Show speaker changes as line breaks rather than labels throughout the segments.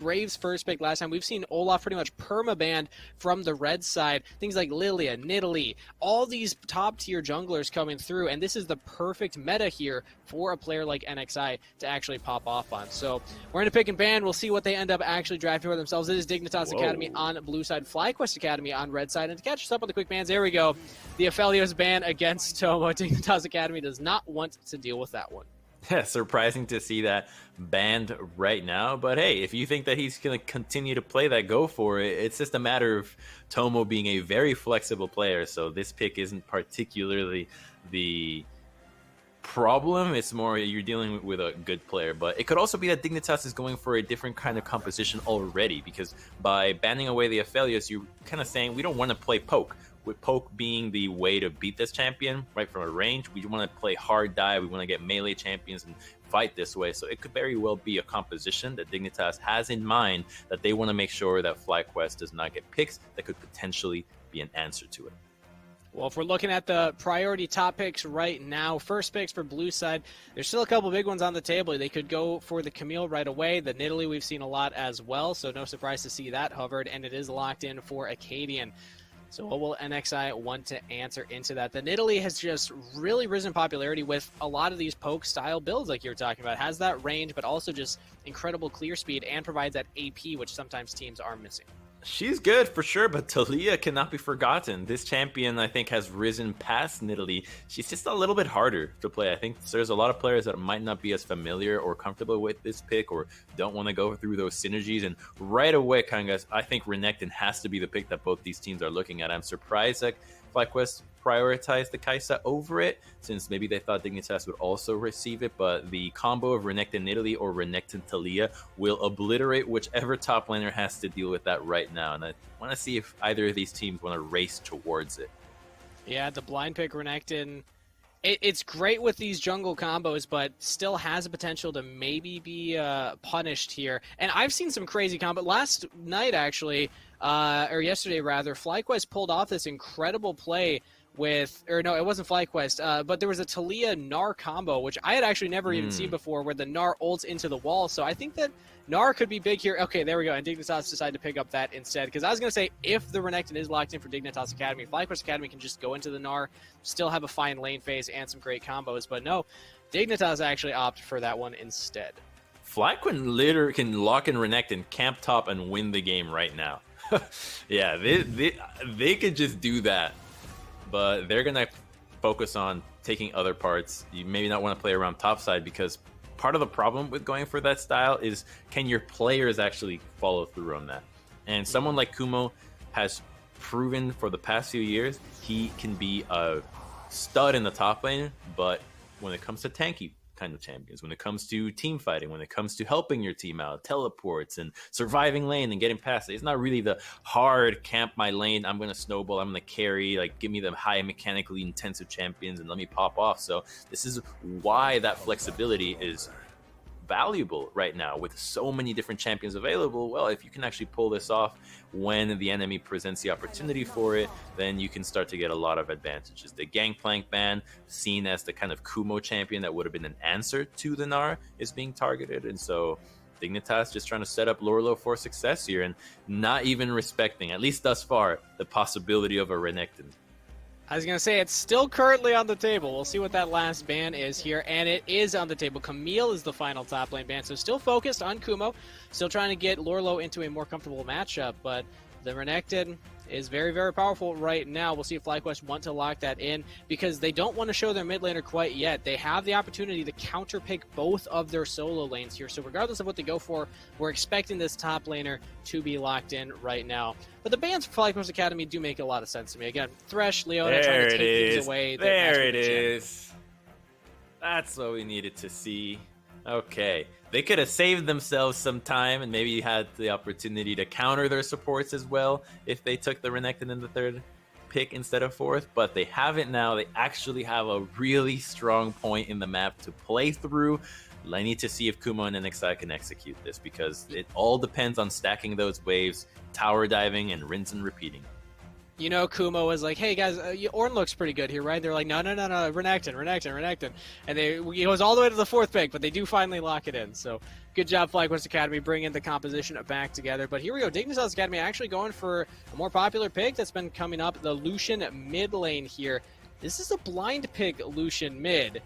Braves first pick last time. We've seen Olaf pretty much perma-banned from the red side. Things like Lilia, Nidalee, all these top-tier junglers coming through, and this is the perfect meta here for a player like NXI to actually pop off on. So we're going to pick and ban. We'll see what they end up actually drafting for themselves. It is Dignitas Academy on blue side, FlyQuest Academy on red side. And to catch us up on the quick bans, there we go. The Aphelios ban against Tomo. Dignitas Academy does not want to deal with that one.
Yeah, surprising to see that banned right now. But hey, if you think that he's going to continue to play that, go for it. It's just a matter of Tomo being a very flexible player. So this pick isn't particularly the problem. It's more you're dealing with a good player. But it could also be that Dignitas is going for a different kind of composition already, because by banning away the Aphelios, you're kind of saying we don't want to play poke. With poke being the way to beat this champion, right from a range, we want to play hard dive, we want to get melee champions and fight this way. So it could very well be a composition that Dignitas has in mind, that they want to make sure that FlyQuest does not get picks that could potentially be an answer to it.
Well, if we're looking at the priority top picks right now, first picks for blue side, there's still a couple big ones on the table. They could go for the Camille right away. The Nidalee we've seen a lot as well, so no surprise to see that hovered, and it is locked in for Acadian. So what will NXI want to answer into that? The Nidalee has just really risen in popularity with a lot of these poke-style builds like you were talking about. Has that range, but also just incredible clear speed and provides that AP, which sometimes teams are missing.
She's good for sure, but Talia cannot be forgotten. This champion, I think, has risen past Nidalee. She's just a little bit harder to play. I think there's a lot of players that might not be as familiar or comfortable with this pick or don't want to go through those synergies. And right away, Kangas, I think Renekton has to be the pick that both these teams are looking at. I'm surprised that FlyQuest prioritized the Kai'Sa over it, since maybe they thought Dignitas would also receive it, but the combo of Renekton Nidalee or Renekton Talia will obliterate whichever top laner has to deal with that right now, and I want to see if either of these teams want to race towards it.
Yeah, the blind pick Renekton, it's great with these jungle combos, but still has a potential to maybe be punished here. And I've seen some crazy combo. Last night, actually, or yesterday rather, FlyQuest pulled off this incredible play with, or no, it wasn't FlyQuest, but there was a Talia Gnar combo, which I had actually never even seen before, where the Gnar ults into the wall. So I think that Gnar could be big here. Okay, there we go. And Dignitas decided to pick up that instead. Because I was going to say, if the Renekton is locked in for Dignitas Academy, FlyQuest Academy can just go into the Gnar, still have a fine lane phase and some great combos. But no, Dignitas actually opted for that one instead.
FlyQuest can lock in Renekton, camp top, and win the game right now. Yeah, they could just do that. But they're going to focus on taking other parts. You maybe not want to play around topside, because part of the problem with going for that style is, can your players actually follow through on that? And someone like Kumo has proven for the past few years he can be a stud in the top lane, but when it comes to tanky kind of champions, when it comes to team fighting, when it comes to helping your team out, teleports and surviving lane and getting past it, it's not really the hard camp my lane, I'm going to snowball, I'm going to carry, like give me the high mechanically intensive champions and let me pop off. So this is why that flexibility is valuable right now with so many different champions available. Well, if you can actually pull this off when the enemy presents the opportunity for it, then you can start to get a lot of advantages. The Gangplank ban, seen as the kind of Kumo champion that would have been an answer to the Gnar, is being targeted, and so Dignitas just trying to set up Lorlo for success here and not even respecting, at least thus far, the possibility of a Renekton.
I was going to say, it's still currently on the table. We'll see what that last ban is here, and it is on the table. Camille is the final top lane ban, so still focused on Kumo, still trying to get Lorlo into a more comfortable matchup, but the Renekton is very, very powerful right now. We'll see if FlyQuest want to lock that in, because they don't want to show their mid laner quite yet. They have the opportunity to counterpick both of their solo lanes here, so regardless of what they go for, we're expecting this top laner to be locked in right now. But the bans for FlyQuest Academy do make a lot of sense to me. Again, Thresh, Leona trying to take things away.
There it is. That's what we needed to see. Okay. They could have saved themselves some time and maybe had the opportunity to counter their supports as well if they took the Renekton in the third pick instead of fourth, but they haven't now. They actually have a really strong point in the map to play through. I need to see if Kumo and NXI can execute this, because it all depends on stacking those waves, tower diving, and rinse and repeating.
You know, Kumo was like, "Hey guys, Ornn looks pretty good here, right?" They're like, "No, Renekton," and he goes all the way to the 4th pick, but they do finally lock it in. So good job, FlyQuest Academy, bringing the composition back together. But here we go, Dignitas Academy actually going for a more popular pick that's been coming up, the Lucian mid lane here. This is a blind pick Lucian mid,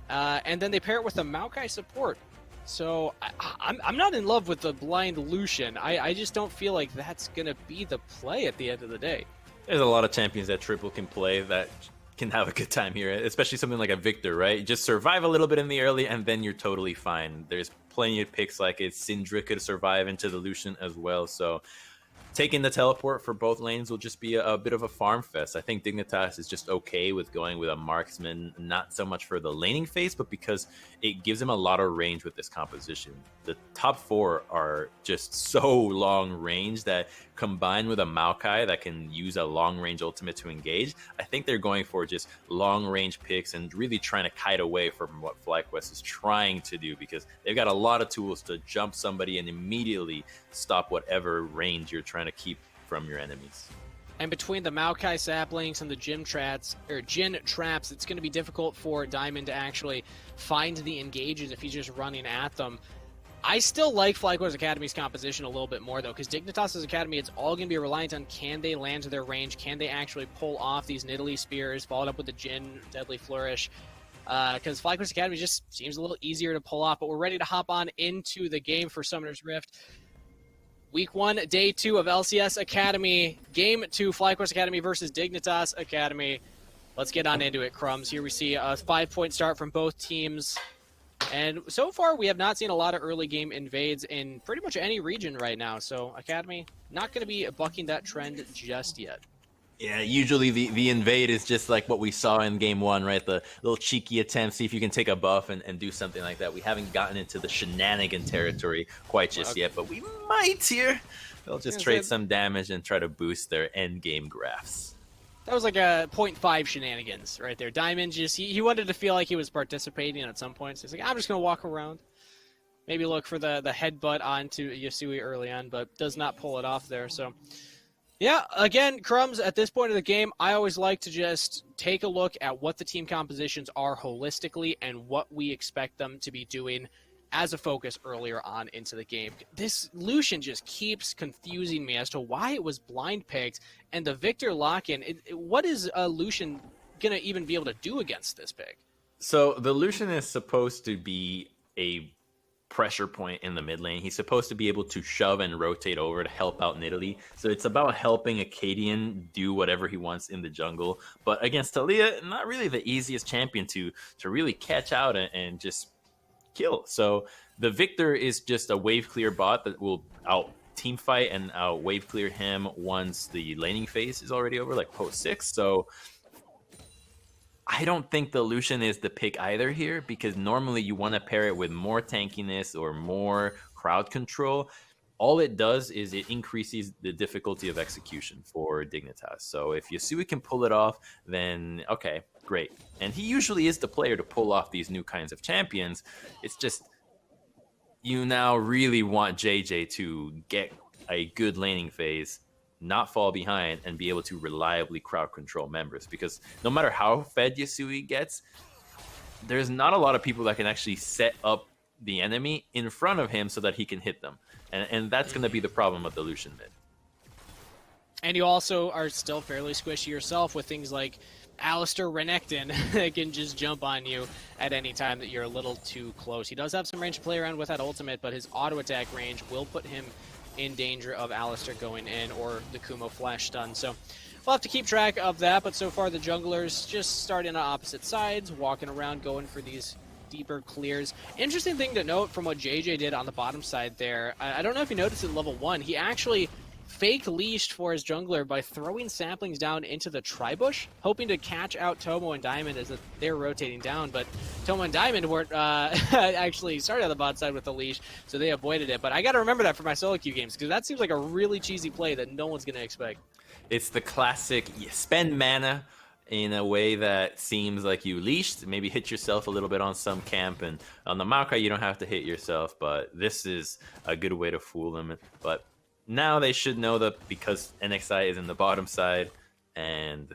and then they pair it with a Maokai support. So I'm not in love with the blind Lucian. I just don't feel like that's gonna be the play at the end of the day.
There's a lot of champions that Triple can play that can have a good time here, especially something like a Victor, right? Just survive a little bit in the early, and then you're totally fine. There's plenty of picks like it. Syndra could survive into the Lucian as well, so taking the teleport for both lanes will just be a bit of a farm fest. I think Dignitas is just okay with going with a marksman, not so much for the laning phase, but because it gives him a lot of range with this composition. The top 4 are just so long range that combined with a Maokai that can use a long range ultimate to engage, I think they're going for just long range picks and really trying to kite away from what FlyQuest is trying to do, because they've got a lot of tools to jump somebody and immediately stop whatever range you're trying to keep from your enemies.
And between the Maokai saplings and the Jin traps, it's going to be difficult for Diamond to actually find the engages if he's just running at them. I still like FlyQuest Academy's composition a little bit more, though, because Dignitas' Academy, it's all going to be reliant on can they land to their range, can they actually pull off these Nidalee Spears, followed up with the Jin Deadly Flourish, because FlyQuest Academy just seems a little easier to pull off. But we're ready to hop on into the game for Summoner's Rift. Week 1, Day 2 of LCS Academy. Game 2, FlyQuest Academy versus Dignitas Academy. Let's get on into it, Crumbs. Here we see a 5-point start from both teams. And so far, we have not seen a lot of early game invades in pretty much any region right now. So Academy not going to be bucking that trend just yet.
Yeah, usually the invade is just like what we saw in game 1, right? The little cheeky attempt, see if you can take a buff and do something like that. We haven't gotten into the shenanigan territory quite just yet, but we might here. They'll just trade some damage and try to boost their end game graphs.
That was like a 0.5 shenanigans right there. Diamond just, he wanted to feel like he was participating at some point. So he's like, I'm just going to walk around. Maybe look for the headbutt onto Yasui early on, but does not pull it off there. So, yeah, again, Crumbs, at this point of the game, I always like to just take a look at what the team compositions are holistically and what we expect them to be doing as a focus earlier on into the game. This Lucian just keeps confusing me as to why it was blind picked, and the Victor lock-in, what is Lucian going to even be able to do against this pick?
So the Lucian is supposed to be a pressure point in the mid lane. He's supposed to be able to shove and rotate over to help out Nidalee. So it's about helping Acadian do whatever he wants in the jungle. But against Taliyah, not really the easiest champion to really catch out and just kill. So the Victor is just a wave clear bot that will out team fight and out wave clear him once the laning phase is already over, like post 6. So I don't think the Lucian is the pick either here, because normally you want to pair it with more tankiness or more crowd control. All it does is it increases the difficulty of execution for Dignitas. So if Yasui can pull it off, then okay, great. And he usually is the player to pull off these new kinds of champions. It's just you now really want JJ to get a good laning phase, not fall behind, and be able to reliably crowd control members. Because no matter how fed Yasui gets, there's not a lot of people that can actually set up the enemy in front of him so that he can hit them. And that's going to be the problem with the Lucian mid.
And you also are still fairly squishy yourself with things like Alistair Renekton that can just jump on you at any time that you're a little too close. He does have some range to play around with that ultimate, but his auto attack range will put him in danger of Alistair going in or the Kumo flash stun. So we'll have to keep track of that, but so far the junglers just starting on opposite sides, walking around, going for these deeper clears. Interesting thing to note from what JJ did on the bottom side there, I don't know if you noticed in level 1, he actually fake leashed for his jungler by throwing saplings down into the tri-bush, hoping to catch out Tomo and Diamond as they're rotating down, but Tomo and Diamond weren't actually started on the bot side with the leash, so they avoided it. But I gotta remember that for my solo queue games, because that seems like a really cheesy play that no one's gonna expect.
It's the classic, you spend mana in a way that seems like you leashed, maybe hit yourself a little bit on some camp, and on the Maokai you don't have to hit yourself, but this is a good way to fool them. But now they should know that because NXI is in the bottom side, and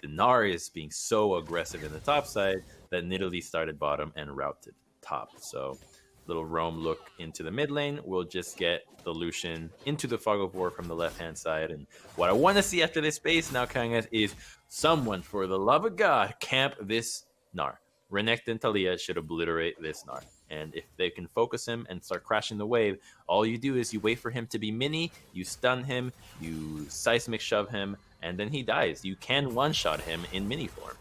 the Gnar is being so aggressive in the top side that Nidalee started bottom and routed top. So little roam look into the mid lane. We'll just get the Lucian into the Fog of War from the left-hand side. And what I want to see after this base now, Kangas, is someone, for the love of God, camp this Gnar. Renekton and Taliyah should obliterate this Gnar. And if they can focus him and start crashing the wave, all you do is you wait for him to be mini, you stun him, you seismic shove him, and then he dies. You can one-shot him in mini form.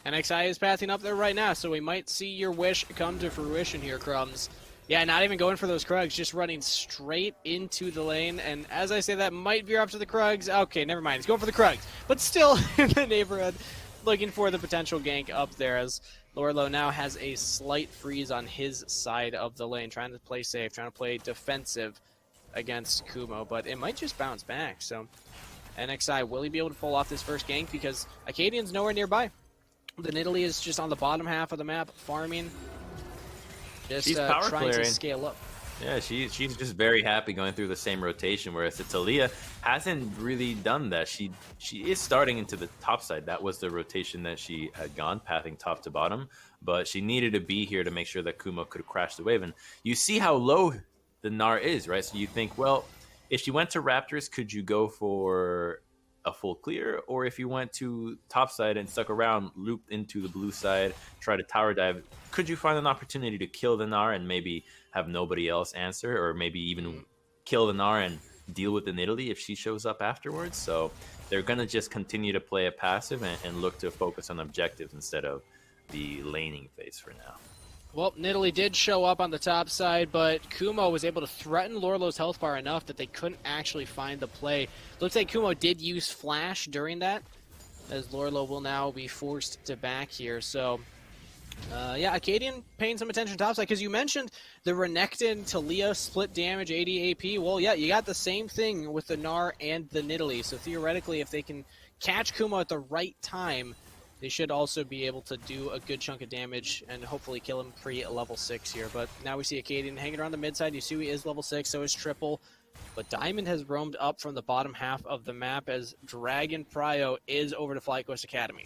NXI is pathing up there right now, so we might see your wish come to fruition here, Crumbs. Yeah, not even going for those Krugs, just running straight into the lane. And as I say, that might veer up to the Krugs. Okay, never mind. He's going for the Krugs, but still in the neighborhood, looking for the potential gank up there, as Lorlo now has a slight freeze on his side of the lane, trying to play safe, trying to play defensive against Kumo, but it might just bounce back. So NXI, will he be able to pull off this first gank? Because Acadian's nowhere nearby. The Nidalee is just on the bottom half of the map, farming, just
power
trying
clearing.
to scale up.
Yeah, she's just very happy going through the same rotation, whereas the Taliyah hasn't really done that. She is starting into the top side. That was the rotation that she had gone, pathing top to bottom, but she needed to be here to make sure that Kumo could crash the wave. And you see how low the Gnar is, right? So you think, well, if she went to Raptors, could you go for a full clear? Or if you went to top side and stuck around, looped into the blue side, try to tower dive, could you find an opportunity to kill the Gnar and maybe have nobody else answer, or maybe even kill the Gnar and deal with the Nidalee if she shows up afterwards? So they're going to just continue to play a passive and look to focus on objectives instead of the laning phase for now.
Well, Nidalee did show up on the top side, but Kumo was able to threaten Lorlo's health bar enough that they couldn't actually find the play. Looks like Kumo did use Flash during that, as Lorlo will now be forced to back here. So, yeah, Acadian paying some attention topside, because you mentioned the Renekton Taliyah split damage 80 AP. Well, yeah, you got the same thing with the Gnar and the Nidalee. So theoretically, if they can catch Kumo at the right time, they should also be able to do a good chunk of damage and hopefully kill him pre-level 6 here. But now we see Acadian hanging around the mid side. Yusui is level 6, so is Triple. But Diamond has roamed up from the bottom half of the map, as Dragon Prio is over to FlyQuest Academy.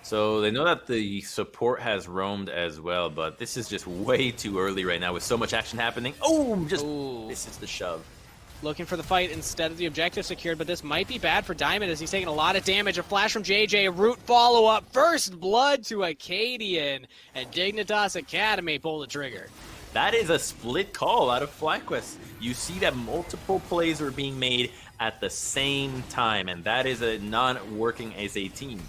So they know that the support has roamed as well, but this is just way too early right now with so much action happening. Oh, this is the shove.
Looking for the fight instead of the objective secured, but this might be bad for Diamond as he's taking a lot of damage. A flash from JJ, a root follow-up, first blood to Acadian, and Dignitas Academy pull the trigger.
That is a split call out of FlyQuest. You see that multiple plays are being made at the same time, and that is a non-working as a team.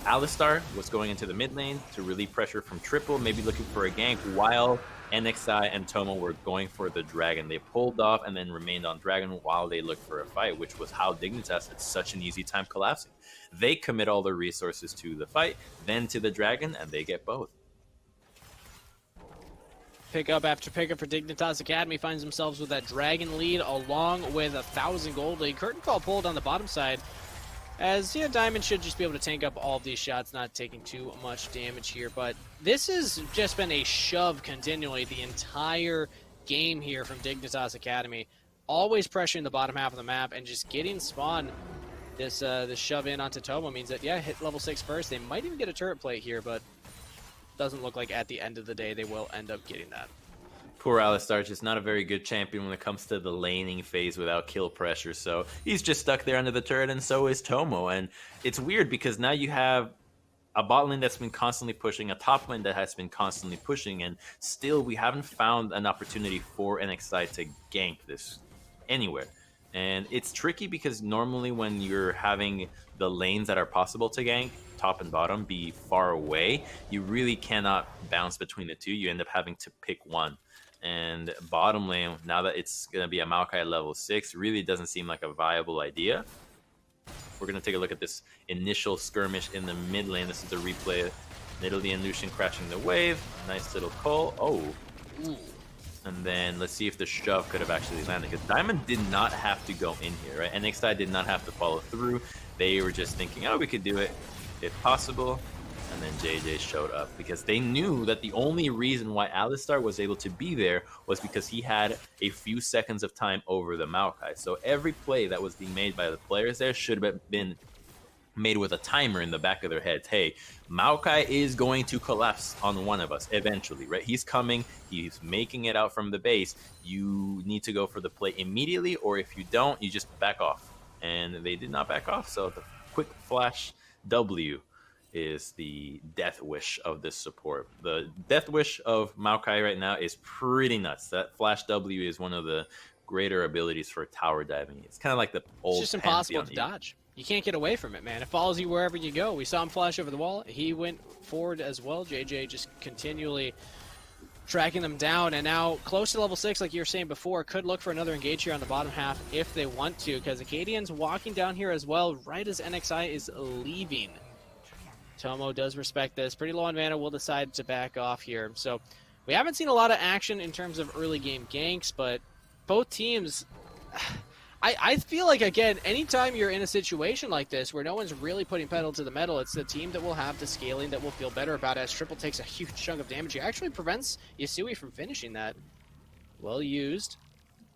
Alistar was going into the mid lane to relieve pressure from Triple, maybe looking for a gank, while NXI and Tomo were going for the Dragon. They pulled off and then remained on Dragon while they looked for a fight, which was how Dignitas had such an easy time collapsing. They commit all their resources to the fight, then to the Dragon, and they get both.
Pickup after pickup for Dignitas Academy finds themselves with that Dragon lead along with 1,000 gold lead. Curtain Call pulled on the bottom side, as, yeah, Diamond should just be able to tank up all of these shots, not taking too much damage here. But this has just been a shove continually the entire game here from Dignitas Academy. Always pressuring the bottom half of the map and just getting spawn. This shove in onto Tomo means that, yeah, hit level 6 first. They might even get a turret plate here, but doesn't look like at the end of the day they will end up getting that.
Poor Alistar, just not a very good champion when it comes to the laning phase without kill pressure, so he's just stuck there under the turret, and so is Tomo. And it's weird because now you have a bot lane that's been constantly pushing, a top lane that has been constantly pushing, and still we haven't found an opportunity for NXI to gank this anywhere. And it's tricky because normally when you're having the lanes that are possible to gank, top and bottom, be far away, you really cannot bounce between the two. You end up having to pick one. And bottom lane, now that it's going to be a Maokai level 6, really doesn't seem like a viable idea. We're going to take a look at this initial skirmish in the mid lane. This is the replay. Nidalee and Lucian crashing the wave. Nice little call. Oh.
Ooh.
And then let's see if the shove could have actually landed, because Diamond did not have to go in here, right? NXI did not have to follow through. They were just thinking, oh, we could do it if possible. And then JJ showed up because they knew that the only reason why Alistar was able to be there was because he had a few seconds of time over the Maokai. So every play that was being made by the players there should have been made with a timer in the back of their heads. Hey, Maokai is going to collapse on one of us eventually, right? He's coming, he's making it out from the base. You need to go for the play immediately, or if you don't, you just back off. And they did not back off, so the quick flash W is the death wish of this support. The death wish of Maokai right now is pretty nuts. That flash W is one of the greater abilities for tower diving. It's kind of like the old.
It's just impossible to dodge. You can't get away from it, man. It follows you wherever you go. We saw him flash over the wall. He went forward as well. JJ just continually tracking them down, and now close to level 6, like you were saying before, could look for another engage here on the bottom half if they want to, because Acadian's walking down here as well right as NXI is leaving. Tomo does respect this. Pretty low on mana, will decide to back off here. So we haven't seen a lot of action in terms of early game ganks, but both teams... I feel like, again, anytime you're in a situation like this where no one's really putting pedal to the metal, it's the team that will have the scaling that will feel better about it, as Triple takes a huge chunk of damage. He actually prevents Yasui from finishing that. Well used.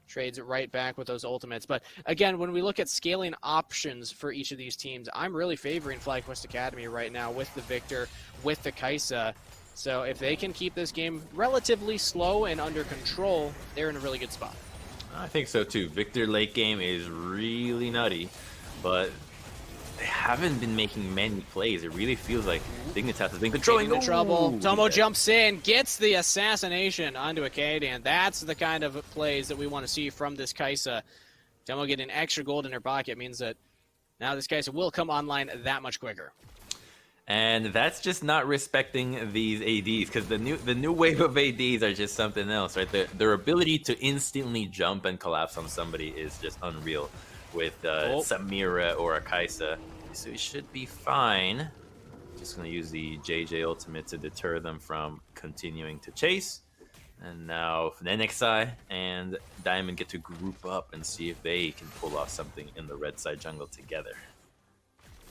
Trades it right back with those ultimates. But, again, when we look at scaling options for each of these teams, I'm really favoring FlyQuest Academy right now with the Victor, with the Kaisa. So if they can keep this game relatively slow and under control, they're in a really good spot.
I think so too. Victor late game is really nutty, but they haven't been making many plays. It really feels like Dignitas has been controlling
the trouble. Tomo jumps in, gets the assassination onto Acadian. That's the kind of plays that we want to see from this Kaisa. Tomo getting extra gold in her pocket means that now this Kaisa will come online that much quicker.
And that's just not respecting these ADs, because the new wave of ADs are just something else, right? Their ability to instantly jump and collapse on somebody is just unreal with Samira or a Kaisa. So he should be fine. Just going to use the JJ ultimate to deter them from continuing to chase. And now NXI and Diamond get to group up and see if they can pull off something in the red side jungle together.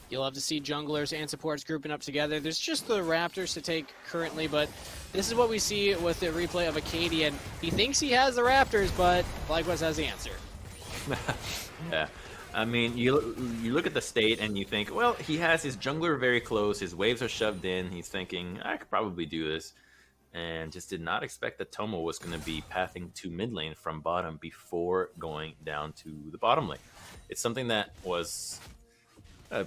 You'll love to see junglers and supports grouping up together. There's just the Raptors to take currently, but this is what we see with the replay of Acadian. He thinks he has the Raptors, but FlyQuest has the answer.
Yeah. I mean, you look at the state and you think, well, he has his jungler very close, his waves are shoved in, he's thinking, I could probably do this. And just did not expect that Tomo was going to be pathing to mid lane from bottom before going down to the bottom lane. It's something that was a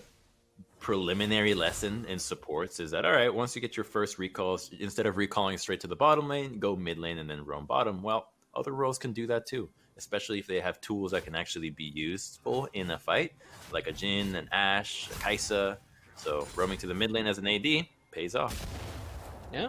preliminary lesson in supports, is that, all right, once you get your first recalls, instead of recalling straight to the bottom lane, go mid lane and then roam bottom. Well, other roles can do that too, especially if they have tools that can actually be useful in a fight, like a Jhin, an Ashe, a Kaisa. So roaming to the mid lane as an AD pays off.
Yeah.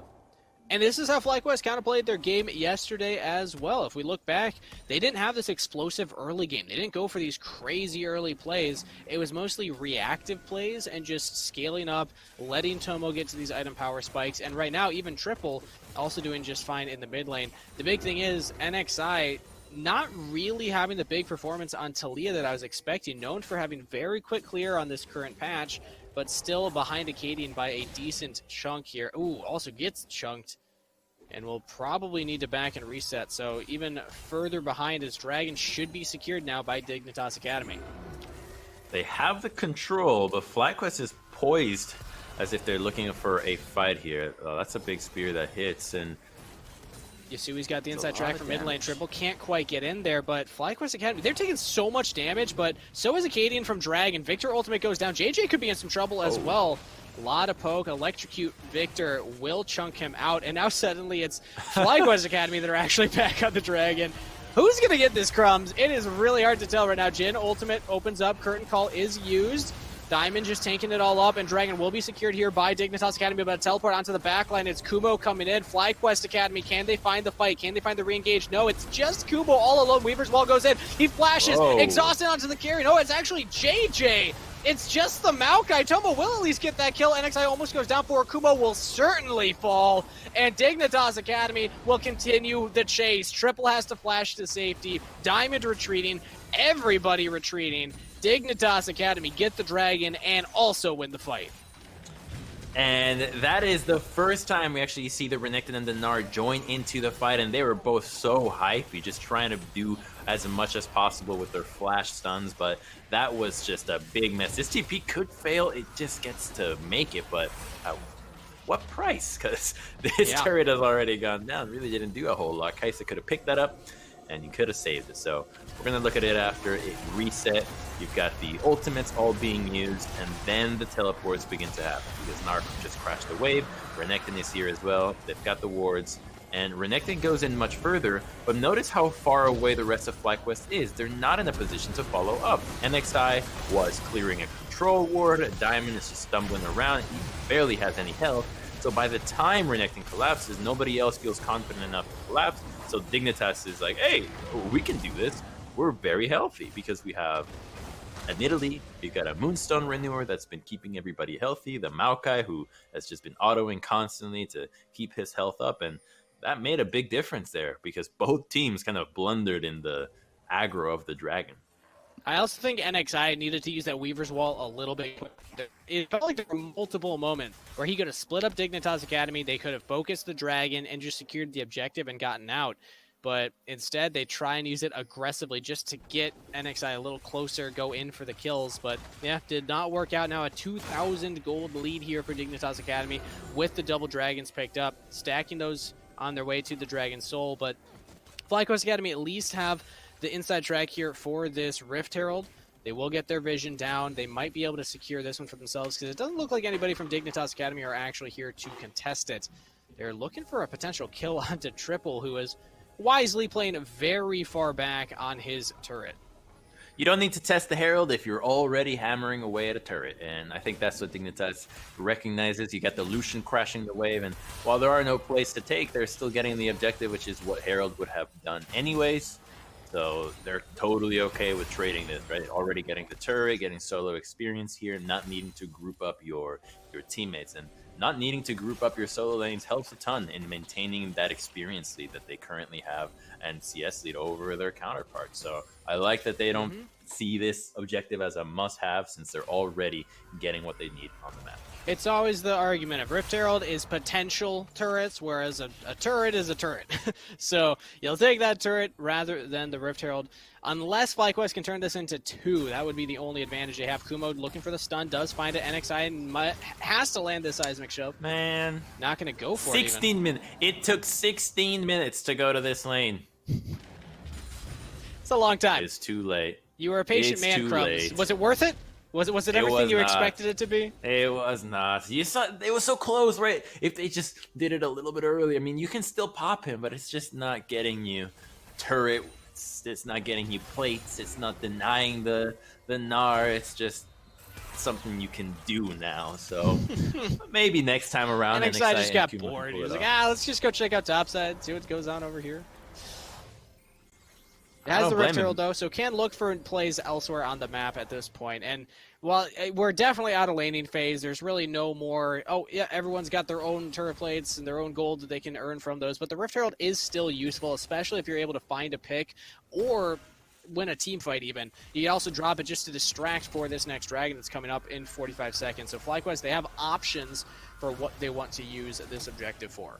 And this is how FlyQuest kind of played their game yesterday as well. If we look back, they didn't have this explosive early game. They didn't go for these crazy early plays. It was mostly reactive plays and just scaling up, letting Tomo get to these item power spikes. And right now, even Triple also doing just fine in the mid lane. The big thing is NXI not really having the big performance on Talia that I was expecting, known for having very quick clear on this current patch, but still behind Acadian by a decent chunk here. Ooh, also gets chunked, and will probably need to back and reset. So even further behind, his Dragon should be secured now by Dignitas Academy.
They have the control, but FlyQuest is poised as if they're looking for a fight here. That's a big spear that hits, and
Yasui's got the inside track from mid lane. Triple can't quite get in there, but FlyQuest Academy, they're taking so much damage, but so is Acadian from Dragon. Victor ultimate goes down. JJ could be in some trouble as well. A lot of poke. Electrocute Victor will chunk him out, and now suddenly it's FlyQuest Academy that are actually back on the Dragon. Who's going to get this crumbs? It is really hard to tell right now. Jhin ultimate opens up. Curtain call is used. Diamond just tanking it all up, and Dragon will be secured here by Dignitas Academy, but a teleport onto the backline. It's Kumo coming in. FlyQuest Academy, can they find the fight? Can they find the re-engage? No, it's just Kumo all alone. Weaver's Wall goes in. He flashes, exhausted onto the carry. No, it's actually JJ. It's just the Maokai. Tomo will at least get that kill. NXI almost goes down for Kumo, will certainly fall, and Dignitas Academy will continue the chase. Triple has to flash to safety. Diamond retreating. Everybody retreating. Dignitas Academy get the Dragon and also win the fight.
And that is the first time we actually see the Renekton and the Gnar join into the fight, and they were both so hypey, just trying to do as much as possible with their flash stuns, but that was just a big mess. This TP could fail, it just gets to make it, but what price? Because this turret has already gone down, really didn't do a whole lot. Kaisa could have picked that up, and you could have saved it. So we're going to look at it after it reset. You've got the ultimates all being used, and then the teleports begin to happen. Because Narc just crashed the wave. Renekton is here as well. They've got the wards. And Renekton goes in much further, but notice how far away the rest of FlyQuest is. They're not in a position to follow up. NXI was clearing a control ward. Diamond is just stumbling around. He barely has any health. So by the time Renekton collapses, nobody else feels confident enough to collapse. So Dignitas is like, hey, we can do this. We're very healthy because we have, admittedly, we've got a Moonstone Renewer that's been keeping everybody healthy. The Maokai, who has just been autoing constantly to keep his health up. And that made a big difference there because both teams kind of blundered in the aggro of the dragon.
I also think NXI needed to use that Weaver's Wall a little bit quicker. It felt like there were multiple moments where he could have split up Dignitas Academy, they could have focused the dragon and just secured the objective and gotten out. But instead, they try and use it aggressively just to get NXI a little closer, go in for the kills. But yeah, did not work out. Now a 2,000 gold lead here for Dignitas Academy with the double dragons picked up, stacking those on their way to the Dragon Soul. But FlyQuest Academy at least have the inside track here for this Rift Herald. They will get their vision down. They might be able to secure this one for themselves because it doesn't look like anybody from Dignitas Academy are actually here to contest it. They're looking for a potential kill onto Triple, who is wisely playing very far back on his turret.
You don't need to test the Herald if you're already hammering away at a turret, and I think that's what Dignitas recognizes. You got the Lucian crashing the wave, and while there are no plays to take, they're still getting the objective, which is what Herald would have done anyways. So they're totally okay with trading this, right? Already getting the turret, getting solo experience here, not needing to group up your teammates. And not needing to group up your solo lanes helps a ton in maintaining that experience lead that they currently have and CS lead over their counterparts. So I like that they don't see this objective as a must-have since they're already getting what they need on the map.
It's always the argument of Rift Herald is potential turrets, whereas a turret is a turret. So you'll take that turret rather than the Rift Herald. Unless FlyQuest can turn this into 2, that would be the only advantage they have. Kumo looking for the stun, does find it. NXI has to land this seismic shove.
Man.
Not going to go for
16 minutes. It took 16 minutes to go to this lane.
It's a long time.
It's too late.
You were a patient man, Crumbs. Was it worth it? Was it everything you expected it to be?
It was not. You saw it was so close, right? If they just did it a little bit early, I mean, you can still pop him, but it's just not getting you turret. It's not getting you plates. It's not denying the Gnar. It's just something you can do now. So maybe next time around.
NXI just got bored. He was like, let's just go check out topside, see what goes on over here. It has the Rift Herald, though, so can look for plays elsewhere on the map at this point. And while we're definitely out of laning phase, there's really no more, everyone's got their own turret plates and their own gold that they can earn from those. But the Rift Herald is still useful, especially if you're able to find a pick or win a team fight even. You can also drop it just to distract for this next dragon that's coming up in 45 seconds. So FlyQuest, they have options for what they want to use this objective for.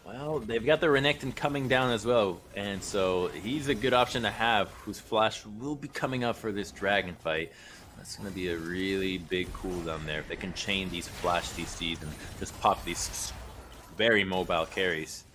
Well, they've got the Renekton coming down as well, and so he's a good option to have, whose flash will be coming up for this dragon fight. That's going to be a really big cooldown there if they can chain these flash DCs and just pop these very mobile carries.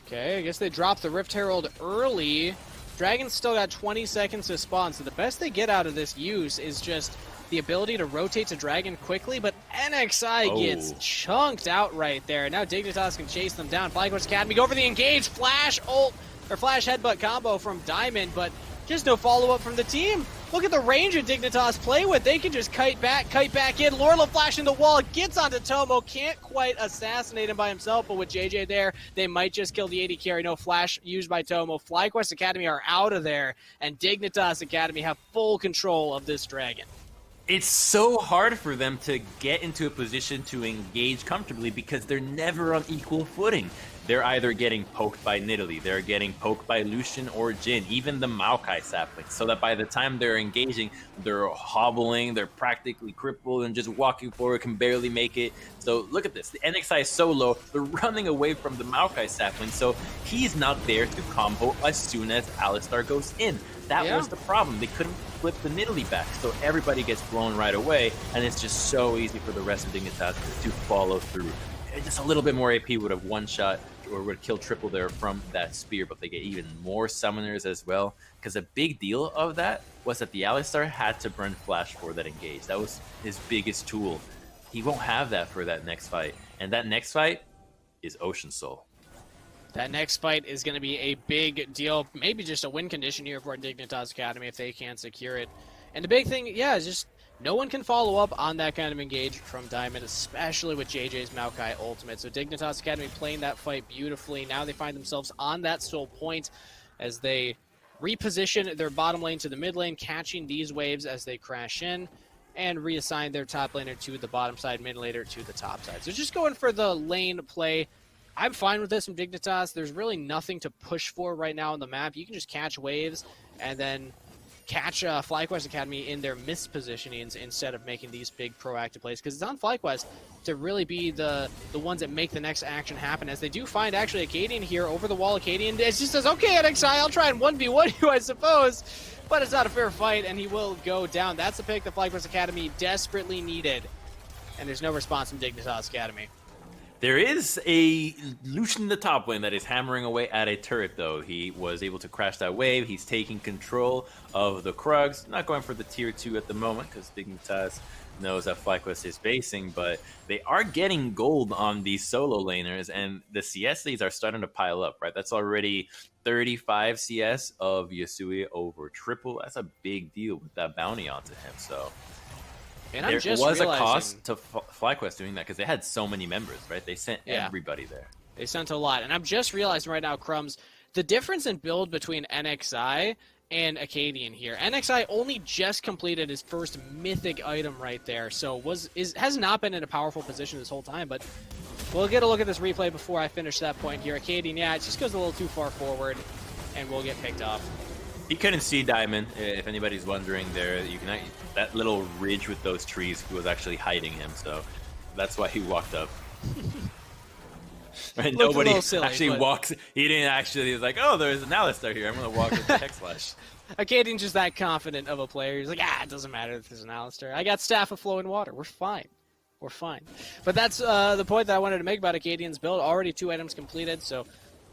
Okay, I guess they dropped the Rift Herald early. Dragon's still got 20 seconds to spawn, so the best they get out of this use is just the ability to rotate to Dragon quickly, but NXI gets chunked out right there. Now Dignitas can chase them down. FlyQuest Academy go for the engage, flash ult, or flash headbutt combo from Diamond, but just no follow-up from the team. Look at the range of Dignitas play with. They can just kite back in. Lorla flashing the wall, gets onto Tomo, can't quite assassinate him by himself, but with JJ there, they might just kill the AD carry. No flash used by Tomo. FlyQuest Academy are out of there, and Dignitas Academy have full control of this dragon.
It's so hard for them to get into a position to engage comfortably because they're never on equal footing. they're either getting poked by Nidalee, they're getting poked by Lucian or Jhin, even the Maokai sapling, so that by the time they're engaging, they're hobbling, they're practically crippled, and just walking forward, can barely make it. So look at this, the NXI solo, they're running away from the Maokai sapling, so he's not there to combo as soon as Alistar goes in. That was the problem. They couldn't flip the Nidalee back, so everybody gets blown right away, and it's just so easy for the rest of Dignitas to follow through. Just a little bit more AP would have one-shot or would kill triple there from that spear, but they get even more summoners as well, because a big deal of that was that the Alistar had to burn Flash for that engage. That was his biggest tool. He won't have that for that next fight, and that next fight is Ocean Soul.
That next fight is going to be a big deal, maybe just a win condition here for Dignitas Academy if they can secure it. And the big thing, yeah, is just no one can follow up on that kind of engage from Diamond, especially with JJ's Maokai ultimate. So Dignitas Academy playing that fight beautifully. Now they find themselves on that soul point as they reposition their bottom lane to the mid lane, catching these waves as they crash in, and reassign their top laner to the bottom side, mid laner to the top side. So just going for the lane play. I'm fine with this from Dignitas. There's really nothing to push for right now on the map. You can just catch waves and then catch FlyQuest Academy in their mispositionings instead of making these big proactive plays, because it's on FlyQuest to really be the ones that make the next action happen, as they do find actually Acadian here over the wall. Acadian it just says, okay, NXI, I'll try and 1v1 you, I suppose, but it's not a fair fight, and he will go down. That's the pick that FlyQuest Academy desperately needed, and there's no response from Dignitas Academy.
There is a Lucian in the top lane that is hammering away at a turret, though. He was able to crash that wave. He's taking control of the Krugs. Not going for the tier 2 at the moment, because Dignitas knows that FlyQuest is basing, but they are getting gold on these solo laners, and the CS leads are starting to pile up, right? That's already 35 CS of Yasui over triple. That's a big deal with that bounty onto him, so...
And
there
I'm just
was
realizing,
a cost to FlyQuest doing that, because they had so many members, right? They sent everybody there.
They sent a lot. And I'm just realizing right now, Crumbs, the difference in build between NXI and Acadian here. NXI only just completed his first mythic item right there, so has not been in a powerful position this whole time, but we'll get a look at this replay before I finish that point here. Acadian, yeah, it just goes a little too far forward, and we'll get picked off.
He couldn't see Diamond, if anybody's wondering. There, you can that little ridge with those trees was actually hiding him, so that's why he walked up. Right? Nobody
silly,
actually walks. He didn't actually. He was like, "Oh, there's an Alistar here. I'm gonna walk with the Hex Slash."
Acadian's just that confident of a player. He's like, it doesn't matter if there's an Alistar. I got Staff of Flowing Water. We're fine. We're fine. But that's the point that I wanted to make about Acadian's build. Already 2 items completed, so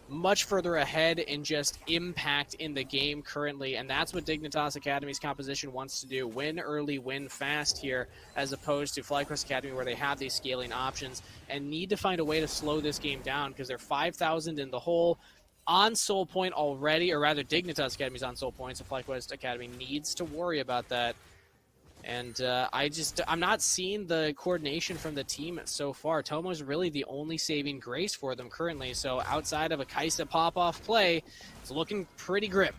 much further ahead in just impact in the game currently, and that's what Dignitas Academy's composition wants to do. Win early, win fast here, as opposed to FlyQuest Academy, where they have these scaling options and need to find a way to slow this game down, because they're 5,000 in the hole on Soul Point already, or rather Dignitas Academy's on Soul Point, so FlyQuest Academy needs to worry about that. And I'm not seeing the coordination from the team so far. Tomo's really the only saving grace for them currently. So outside of a Kaisa pop-off play, it's looking pretty grim.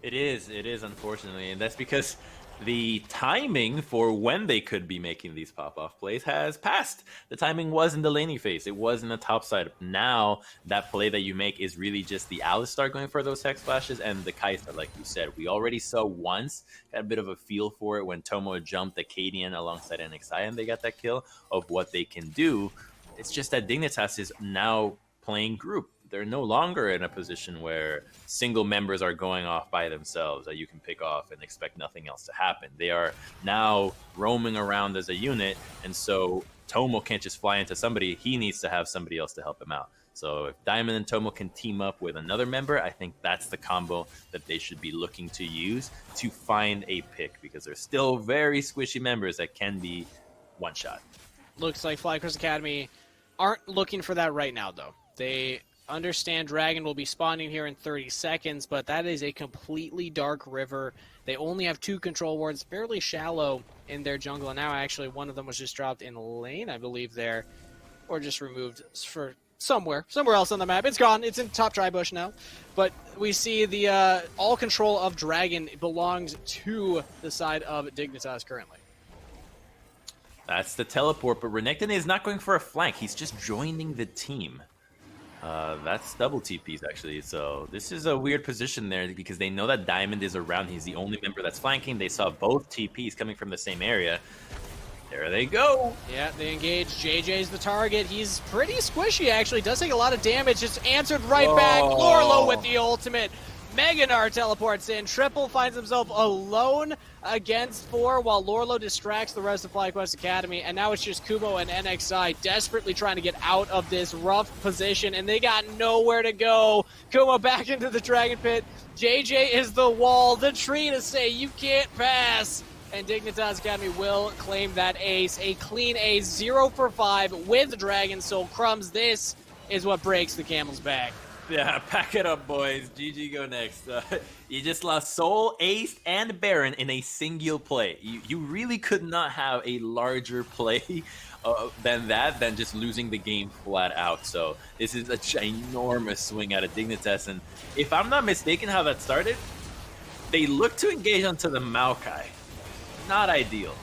It is, unfortunately. And that's because the timing for when they could be making these pop-off plays has passed. The timing was in the laning phase. It was in the top side. Now, that play that you make is really just the Alistar going for those Hex Flashes and the Kaisa, like you said. We already saw once, got a bit of a feel for it when Tomo jumped Acadian alongside NXI and they got that kill of what they can do. It's just that Dignitas is now playing group. They're no longer in a position where single members are going off by themselves that you can pick off and expect nothing else to happen. They are now roaming around as a unit, and so Tomo can't just fly into somebody. He needs to have somebody else to help him out. So if Diamond and Tomo can team up with another member, I think that's the combo that they should be looking to use to find a pick, because they're still very squishy members that can be one-shot.
Looks like FlyQuest Academy aren't looking for that right now, though. They understand Dragon will be spawning here in 30 seconds, but that is a completely dark river. They only have 2 control wards, fairly shallow in their jungle, and now actually one of them was just dropped in lane, I believe, there, or just removed for somewhere else on the map. It's gone. It's in top tri-bush now. But we see the all control of Dragon belongs to the side of Dignitas currently.
That's the teleport, but Renekton is not going for a flank. He's just joining the team. That's double TPs actually. So this is a weird position there because they know that Diamond is around. He's the only member that's flanking. They saw both TPs coming from the same area. There they go.
Yeah, they engage. JJ's the target. He's pretty squishy, actually. Does take a lot of damage. Just answered right back. Lorlo with the ultimate. Meganar teleports in. Triple finds himself alone against 4 while Lorlo distracts the rest of FlyQuest Academy. And now it's just Kumo and NXI desperately trying to get out of this rough position. And they got nowhere to go. Kumo back into the Dragon Pit. JJ is the wall. The tree to say you can't pass. And Dignitas Academy will claim that ace. A clean ace, 0 for 5 with Dragon Soul. Crumbs, this is what breaks the camel's back.
Yeah, pack it up, boys. GG, go next. You just lost Soul, Ace, and Baron in a single play. You really could not have a larger play than just losing the game flat out. So this is a ginormous swing out of Dignitas. And if I'm not mistaken how that started, they looked to engage onto the Maokai. Not ideal.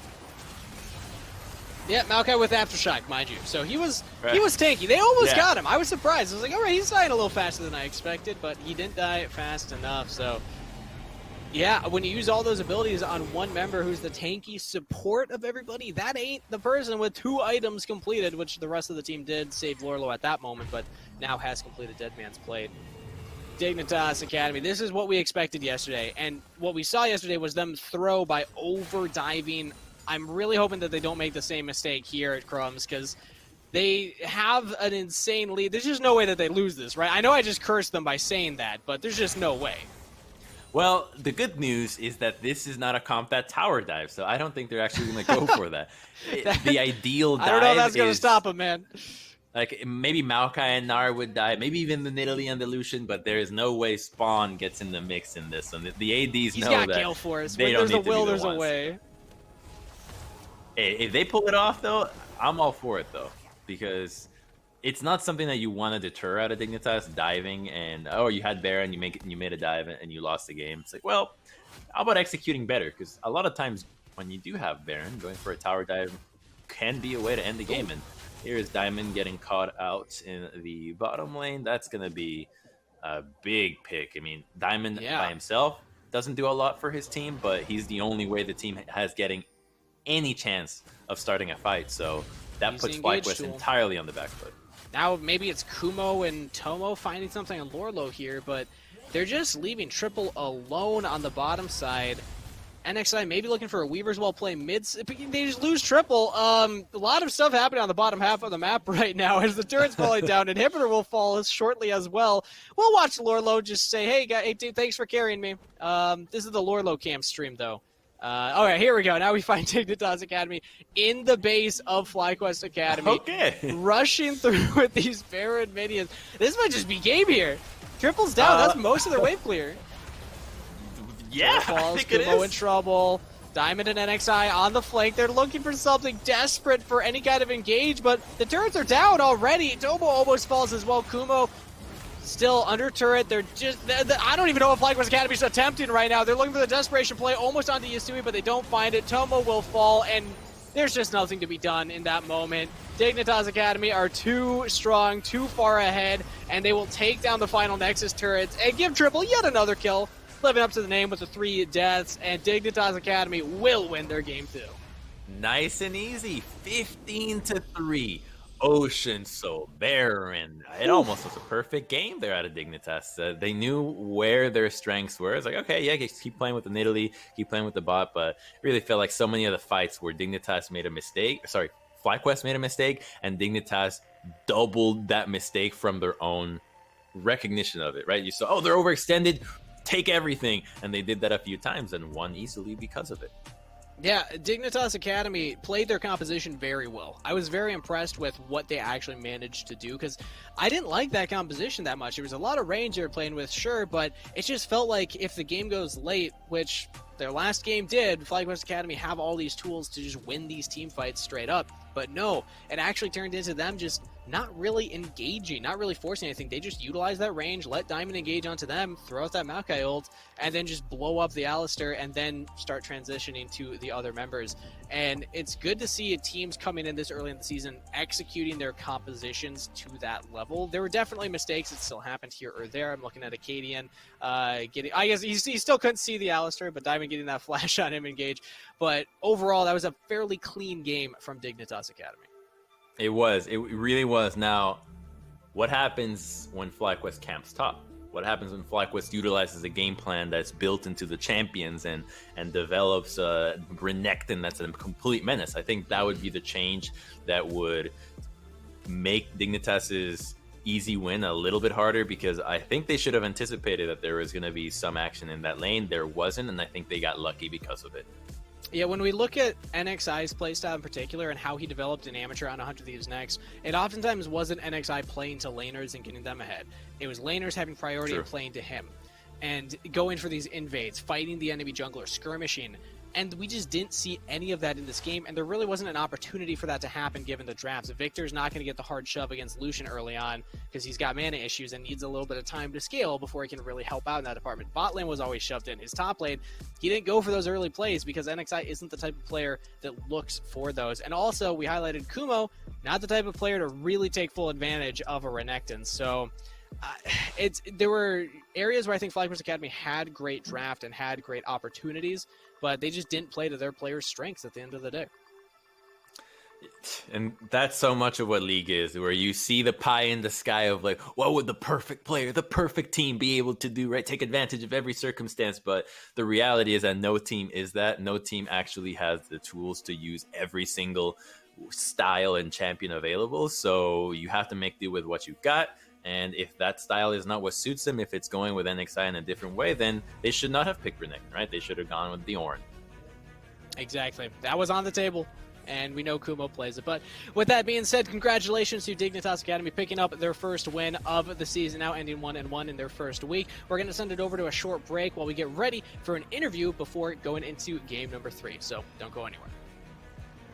Yeah, Maokai with Aftershock, mind you. So he was tanky. They almost got him. I was surprised. I was like, all right, he's dying a little faster than I expected, but he didn't die fast enough. So yeah, when you use all those abilities on one member who's the tanky support of everybody, that ain't the person with 2 items completed, which the rest of the team did save Lorlo at that moment, but now has completed Dead Man's Plate. Dignitas Academy, this is what we expected yesterday, and what we saw yesterday was them throw by over-diving. I'm really hoping that they don't make the same mistake here at Crumbs, because they have an insane lead. There's just no way that they lose this, right? I know I just cursed them by saying that, but there's just no way.
Well, the good news is that this is not a combat tower dive, so I don't think they're actually going to go for that. The ideal dive
I don't know if that's going to stop them, man.
Like, maybe Maokai and Nar would die, maybe even the Nidalee and the Lucian, but there is no way Spawn gets in the mix in this. And the ADs know that
Gale Force.
They don't
there's
need
a will,
to be
there's
the
a
ones.
way.
Hey, if they pull it off, though, I'm all for it, though. Because it's not something that you want to deter out of Dignitas, diving, and, oh, you had Baron, you made a dive, and you lost the game. It's like, well, how about executing better? Because a lot of times when you do have Baron, going for a tower dive can be a way to end the game. And here's Diamond getting caught out in the bottom lane. That's going to be a big pick. I mean, Diamond by himself doesn't do a lot for his team, but he's the only way the team has getting any chance of starting a fight. So that puts FlyQuest entirely on the back foot.
Now maybe it's Kumo and Tomo finding something on Lorlo here, but they're just leaving Triple alone on the bottom side. NXI maybe looking for a Weaver's Well play mid. They just lose Triple. A lot of stuff happening on the bottom half of the map right now as the turret's falling down. Inhibitor will fall shortly as well. We'll watch Lorlo just say, hey, guys, thanks for carrying me. This is the Lorlo cam stream, though. All right, here we go. Now we find Dignitas Academy in the base of FlyQuest Academy.
Okay.
Rushing through with these Baron minions. This might just be game here. Triple's down. That's most of their wave clear.
Yeah, I think it is.
In trouble. Diamond and NXI on the flank. They're looking for something desperate for any kind of engage, but the turrets are down already. Tomo almost falls as well. Kumo still under turret. They're just... I don't even know if FlyQuest Academy's attempting right now. They're looking for the desperation play almost onto Yasui, but they don't find it. Tomo will fall, and there's just nothing to be done in that moment. Dignitas Academy are too strong, too far ahead, and they will take down the final Nexus turrets and give Triple yet another kill, living up to the name with the 3 deaths, and Dignitas Academy will win their game 2.
Nice and easy. 15-3. Ocean Soul, Baron. It almost was a perfect game there out of Dignitas. They knew where their strengths were. It's like, okay, yeah, keep playing with the Nidalee, keep playing with the bot, but really felt like so many of the fights where Dignitas made a mistake, FlyQuest made a mistake, and Dignitas doubled that mistake from their own recognition of it, right? You saw, oh, they're overextended, take everything, and they did that a few times and won easily because of it.
Yeah, Dignitas Academy played their composition very well. I was very impressed with what they actually managed to do, because I didn't like that composition that much. There was a lot of range they were playing with, sure, but it just felt like if the game goes late, which their last game did, FlyQuest Academy have all these tools to just win these team fights straight up. But no, it actually turned into them just not really engaging, not really forcing anything. They just utilize that range, let Diamond engage onto them, throw out that Maokai ult, and then just blow up the Alistar and then start transitioning to the other members. And it's good to see teams coming in this early in the season executing their compositions to that level. There were definitely mistakes that still happened here or there. I'm looking at Acadian getting, I guess he still couldn't see the Alistar, but Diamond getting that flash on him engage. But overall, that was a fairly clean game from Dignitas Academy.
It was. It really was. Now, what happens when FlyQuest camps top? What happens when FlyQuest utilizes a game plan that's built into the champions and develops a Renekton that's a complete menace? I think that would be the change that would make Dignitas's easy win a little bit harder, because I think they should have anticipated that there was going to be some action in that lane. There wasn't, and I think they got lucky because of it.
Yeah, when we look at NXI's playstyle in particular and how he developed an amateur on 100 Thieves Next, it oftentimes wasn't NXI playing to laners and getting them ahead. It was laners having priority and playing to him. And going for these invades, fighting the enemy jungler, skirmishing. And we just didn't see any of that in this game, and there really wasn't an opportunity for that to happen given the drafts. Victor's not going to get the hard shove against Lucian early on because he's got mana issues and needs a little bit of time to scale before he can really help out in that department. Bot lane was always shoved in. His top lane, he didn't go for those early plays because NXI isn't the type of player that looks for those. And also, we highlighted Kumo, not the type of player to really take full advantage of a Renekton. So there were areas where I think FlyQuest Academy had great draft and had great opportunities, but they just didn't play to their players' strengths at the end of the day.
And that's so much of what League is, where you see the pie in the sky of like, what would the perfect player, the perfect team be able to do, right? Take advantage of every circumstance. But the reality is that no team is that. No team actually has the tools to use every single style and champion available. So you have to make do with what you've got. And if that style is not what suits them, if it's going with NXI in a different way, then they should not have picked Renekton, right? They should have gone with the Ornn.
Exactly. That was on the table, and we know Kumo plays it. But with that being said, congratulations to Dignitas Academy picking up their first win of the season, now ending 1-1 in their first week. We're going to send it over to a short break while we get ready for an interview before going into game number 3. So don't go anywhere.